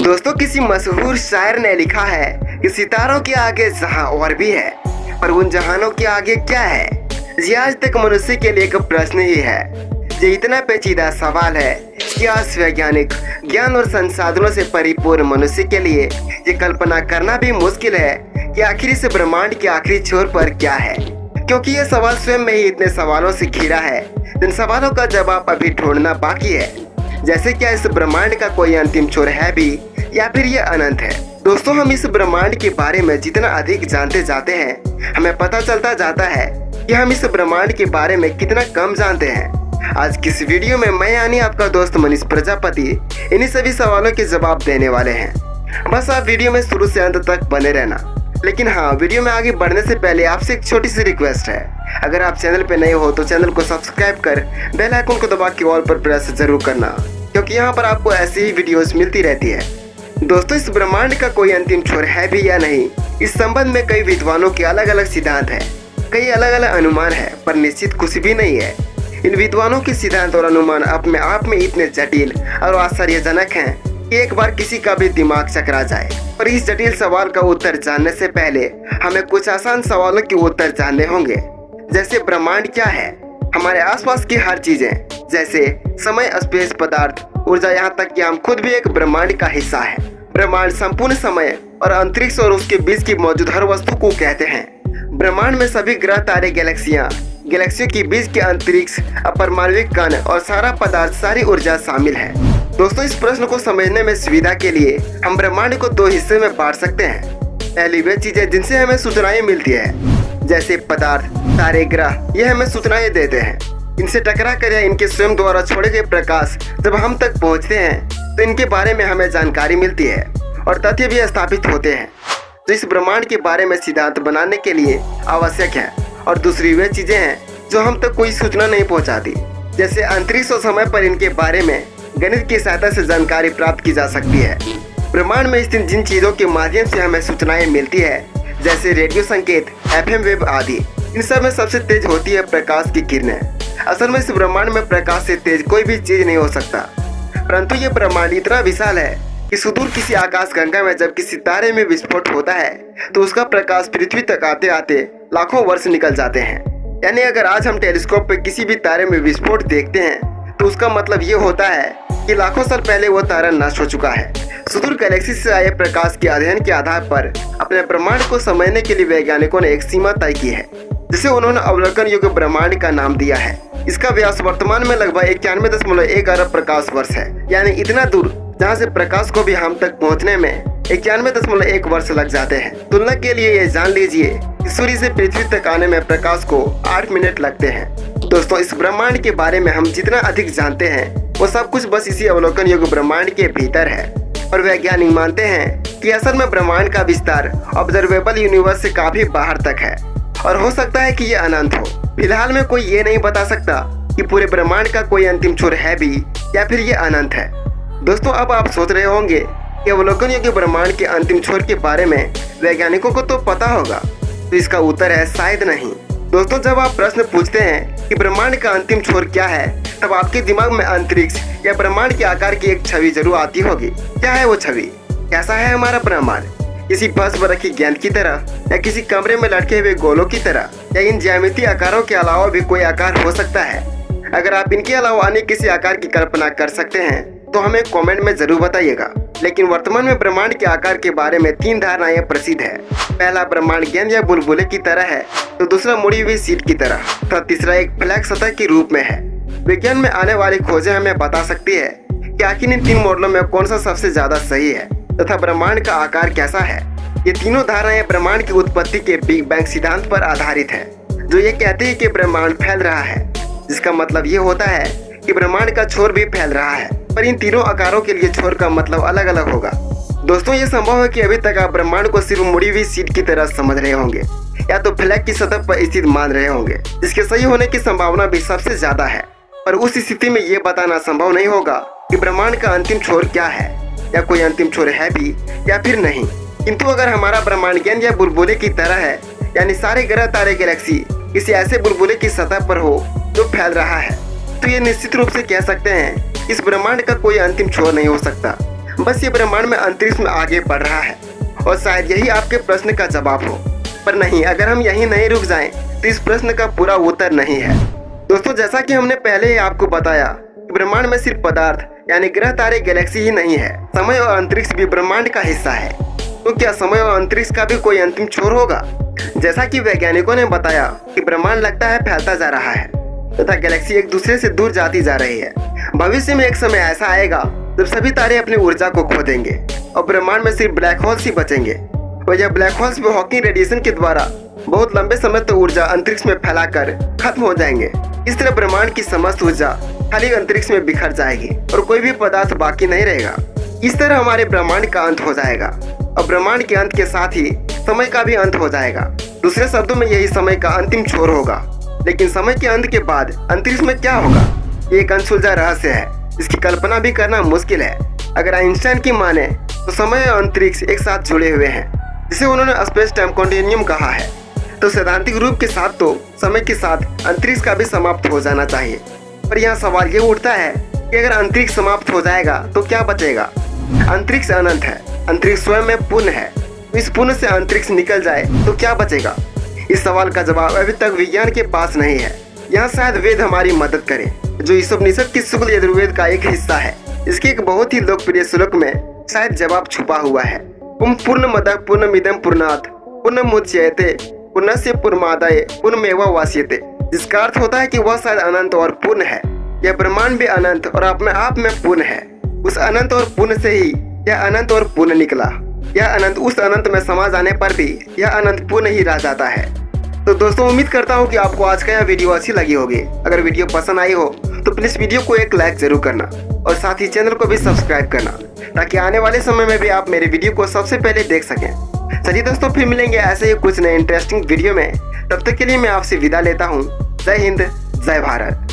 दोस्तों, किसी मशहूर शायर ने लिखा है कि सितारों के आगे जहां और भी है, पर उन जहानों के आगे क्या है? ये आज तक मनुष्य के लिए एक प्रश्न ही है। ये इतना पेचीदा सवाल है कि आज वैज्ञानिक ज्ञान और संसाधनों से परिपूर्ण मनुष्य के लिए ये कल्पना करना भी मुश्किल है कि आखिर इस ब्रह्मांड के आखिरी छोर पर क्या है, क्योंकि ये सवाल स्वयं में ही इतने सवालों से घिरा है जिन सवालों का जवाब अभी ढूंढना बाकी है। जैसे क्या इस ब्रह्मांड का कोई अंतिम छोर है भी, या फिर ये अनंत है? दोस्तों, हम इस ब्रह्मांड के बारे में जितना अधिक जानते जाते हैं, हमें पता चलता जाता है कि हम इस ब्रह्मांड के बारे में कितना कम जानते हैं। आज की इस वीडियो में मैं यानी आपका दोस्त मनीष प्रजापति इन्हीं सभी सवालों के जवाब देने वाले हैं। बस आप वीडियो में शुरू से अंत तक बने रहना। लेकिन हाँ, वीडियो में आगे बढ़ने से पहले आपसे एक छोटी सी रिक्वेस्ट है। अगर आप चैनल पे नए हो तो चैनल को सब्सक्राइब कर बेल आइकन को दबा के ऑल पर प्रेस जरूर करना, क्योंकि यहाँ पर आपको ऐसी ही वीडियोस मिलती रहती है। दोस्तों, इस ब्रह्मांड का कोई अंतिम छोर है भी या नहीं, इस संबंध में कई विद्वानों के अलग अलग सिद्धांत है, कई अलग अलग अनुमान है, पर निश्चित कुछ भी नहीं है। इन विद्वानों के सिद्धांत और अनुमान अपने आप में इतने जटिल और आश्चर्यजनक हैं कि एक बार किसी का भी दिमाग चकरा जाए। पर इस जटिल सवाल का उत्तर जानने से पहले हमें कुछ आसान सवालों के उत्तर जानने होंगे। जैसे ब्रह्मांड क्या है? हमारे आसपास की हर चीजें, जैसे समय, स्पेस, पदार्थ, ऊर्जा, यहाँ तक कि हम खुद भी एक ब्रह्मांड का हिस्सा है। ब्रह्मांड संपूर्ण समय और अंतरिक्ष और उसके बीच की मौजूद हर वस्तु को कहते हैं। ब्रह्मांड में सभी ग्रह, तारे, गैलेक्सियां, गैलेक्सियों के बीच के अंतरिक्ष, अपरमाणविक कण और सारा पदार्थ, सारी ऊर्जा शामिल है। दोस्तों, इस प्रश्न को समझने में सुविधा के लिए हम ब्रह्मांड को दो हिस्से में बांट सकते हैं। पहली वे चीजें जिनसे हमें सूचनाएं मिलती है, जैसे पदार्थ, तारे, ग्रह, ये हमें सूचनाएं देते हैं। इनसे टकरा कर या इनके स्वयं द्वारा छोड़े गए प्रकाश जब हम तक पहुंचते हैं तो इनके बारे में हमें जानकारी मिलती है और तथ्य भी स्थापित होते हैं जो इस ब्रह्मांड के बारे में सिद्धांत बनाने के लिए आवश्यक है। और दूसरी वे चीजें हैं जो हम तक कोई सूचना नहीं पहुंचाती, जैसे अंतरिक्ष और समय पर इनके बारे में गणित की सहायता से जानकारी प्राप्त की जा सकती है। ब्रह्मांड में स्थित जिन चीजों के माध्यम से हमें सूचनाएं मिलती है, जैसे रेडियो संकेत, FM वेव आदि, इन सब में सबसे तेज होती है प्रकाश की किरणें। असल में इस ब्रह्मांड में प्रकाश से तेज कोई भी चीज नहीं हो सकता, परंतु ये ब्रह्मांड इतना विशाल है कि सुदूर किसी आकाश गंगा में जब किसी तारे में विस्फोट होता है तो उसका प्रकाश पृथ्वी तक आते आते लाखों वर्ष निकल जाते हैं। यानी अगर आज हम टेलीस्कोप पे किसी भी तारे में विस्फोट देखते हैं तो उसका मतलब ये होता है कि लाखों साल पहले वो तारा नष्ट हो चुका है। सुदूर गैलेक्सी से आए प्रकाश के अध्ययन के आधार पर अपने ब्रह्मांड को समझने के लिए वैज्ञानिकों ने एक सीमा तय की है, जिसे उन्होंने अवलोकन योग्य ब्रह्मांड का नाम दिया है। इसका व्यास वर्तमान में लगभग 91.1 अरब प्रकाश वर्ष है, यानी इतना दूर जहाँ से प्रकाश को भी हम तक पहुँचने में 91.1 वर्ष लग जाते हैं। तुलना के लिए ये जान लीजिए कि सूर्य से पृथ्वी तक आने में प्रकाश को 8 मिनट लगते हैं। दोस्तों, इस ब्रह्मांड के बारे में हम जितना अधिक जानते हैं वो सब कुछ बस इसी अवलोकन योग्य ब्रह्मांड के भीतर है। और वैज्ञानिक मानते हैं कि असल में ब्रह्मांड का विस्तार ऑब्जर्वेबल यूनिवर्स से काफी बाहर तक है और हो सकता है कि ये अनंत हो। फिलहाल में कोई ये नहीं बता सकता कि पूरे ब्रह्मांड का कोई अंतिम छोर है भी या फिर ये अनंत है। दोस्तों, अब आप सोच रहे होंगे कि अवलोकन योग्य ब्रह्मांड के अंतिम छोर के बारे में वैज्ञानिकों को तो पता होगा, तो इसका उत्तर है शायद नहीं। दोस्तों, जब आप प्रश्न पूछते हैं कि ब्रह्मांड का अंतिम छोर क्या है, तब आपके दिमाग में अंतरिक्ष या ब्रह्मांड के आकार की एक छवि जरूर आती होगी। क्या है वो छवि? कैसा है हमारा ब्रह्मांड? किसी फर्श पर रखी गेंद की तरह, या किसी कमरे में लटके हुए गोलों की तरह, या इन ज्यामितीय आकारों के अलावा भी कोई आकार हो सकता है? अगर आप इनके अलावा अन्य किसी आकार की कल्पना कर सकते हैं तो हमें कमेंट में जरूर बताइएगा। लेकिन वर्तमान में ब्रह्मांड के आकार के बारे में 3 धारणाएं प्रसिद्ध है। पहला, ब्रह्मांड गेंद या बुलबुले की तरह है, तो दूसरा मुड़ी हुई सीट की तरह, तो तीसरा एक फ्लैट सतह के रूप में है। विज्ञान में आने वाली खोजें हमें बता सकती है कि आखिर इन 3 मॉडलों में कौन सा सबसे ज्यादा सही है तथा ब्रह्मांड का आकार कैसा है। ये तीनों धारणाएं ब्रह्मांड की उत्पत्ति के बिग बैंग सिद्धांत पर आधारित है, जो ये कहती है कि ब्रह्मांड फैल रहा है, जिसका मतलब ये होता है कि ब्रह्मांड का छोर भी फैल रहा है। पर इन तीनों आकारों के लिए छोर का मतलब अलग अलग होगा। दोस्तों, ये संभव है कि अभी तक आप ब्रह्मांड को सिर्फ मुड़ी हुई सीट की तरह समझ रहे होंगे या तो फ्लैग की सतह पर स्थित मान रहे होंगे, जिसके सही होने की संभावना भी सबसे ज्यादा है। पर उस स्थिति में ये बताना संभव नहीं होगा कि ब्रह्मांड का अंतिम छोर क्या है, या कोई अंतिम छोर है भी या फिर नहीं। किंतु अगर हमारा ब्रह्मांड गेंद या बुलबुले की तरह है, यानी सारे ग्रह, तारे, गैलेक्सी किसी ऐसे बुलबुले की सतह पर हो जो फैल रहा है, तो ये निश्चित रूप से कह सकते हैं इस ब्रह्मांड का कोई अंतिम छोर नहीं हो सकता। बस ये ब्रह्मांड में अंतरिक्ष में आगे बढ़ रहा है और शायद यही आपके प्रश्न का जवाब हो। पर नहीं, अगर हम यहीं नहीं रुक जाएं तो इस प्रश्न का पूरा उत्तर नहीं है। दोस्तों, जैसा कि हमने पहले ही आपको बताया कि ब्रह्मांड में सिर्फ पदार्थ यानी ग्रह तारे गैलेक्सी ही नहीं है, समय और अंतरिक्ष भी ब्रह्मांड का हिस्सा है। तो क्या समय और अंतरिक्ष का भी कोई अंतिम छोर होगा? जैसा कि वैज्ञानिकों ने बताया कि ब्रह्मांड लगता है फैलता जा रहा है तथा गैलेक्सी एक दूसरे से दूर जाती जा रही है। भविष्य में एक समय ऐसा आएगा जब सभी तारे अपनी ऊर्जा को खो देंगे और ब्रह्मांड में सिर्फ ब्लैक होल्स ही बचेंगे और यह ब्लैक होल्स भी हॉकिंग रेडिएशन के द्वारा बहुत लंबे समय तक ऊर्जा अंतरिक्ष में फैलाकर खत्म हो जाएंगे। इस तरह ब्रह्मांड की समस्त ऊर्जा खाली अंतरिक्ष में बिखर जाएगी और कोई भी पदार्थ बाकी नहीं रहेगा। इस तरह हमारे ब्रह्मांड का अंत हो जाएगा और ब्रह्मांड के अंत के साथ ही समय का भी अंत हो जाएगा। दूसरे शब्दों में यही समय का अंतिम छोर होगा। लेकिन समय के अंत के बाद अंतरिक्ष में क्या होगा, ये एक अनसुलझा रहस्य है। इसकी कल्पना भी करना मुश्किल है। अगर आइंस्टाइन की माने तो समय और अंतरिक्ष एक साथ जुड़े हुए हैं, जिसे उन्होंने स्पेस टाइम कॉन्टिन्यूम कहा है। तो सैद्धांतिक रूप के साथ तो समय के साथ अंतरिक्ष का भी समाप्त हो जाना चाहिए। पर यहाँ सवाल ये उठता है कि अगर अंतरिक्ष समाप्त हो जाएगा तो क्या बचेगा? अंतरिक्ष अनंत है, अंतरिक्ष स्वयं में पूर्ण है। इस पूर्ण से अंतरिक्ष निकल जाए तो क्या बचेगा? इस सवाल का जवाब अभी तक विज्ञान के पास नहीं है। यहाँ शायद वेद हमारी मदद करे, जो ईशोपनिषद की शुक्ल यजुर्वेद का एक हिस्सा है। इसके एक बहुत ही लोकप्रिय श्लोक में शायद जवाब छुपा हुआ है। पूर्णमदः पूर्णमिदं पूर्णात् पूर्णमुदच्यते पूर्णस्य पूर्णमादाय पूर्णमेवावशिष्यते, जिसका अर्थ होता है कि वह शायद अनंत और पूर्ण है। यह ब्रह्मांड भी अनंत और अपने आप में पूर्ण है। उस अनंत और पूर्ण से ही यह अनंत और पूर्ण निकला। यह अनंत उस अनंत में समा जाने पर भी यह अनंत पूर्ण ही रह जाता है। तो दोस्तों, उम्मीद करता हूँ कि आपको आज का यह वीडियो अच्छी लगी होगी। अगर वीडियो पसंद आई हो तो प्लीज़ वीडियो को एक लाइक जरूर करना और साथ ही चैनल को भी सब्सक्राइब करना, ताकि आने वाले समय में भी आप मेरे वीडियो को सबसे पहले देख सकें। चलिए दोस्तों, फिर मिलेंगे ऐसे ही कुछ नए इंटरेस्टिंग वीडियो में। तब तक के लिए मैं आपसे विदा लेता हूँ। जय हिंद, जय भारत।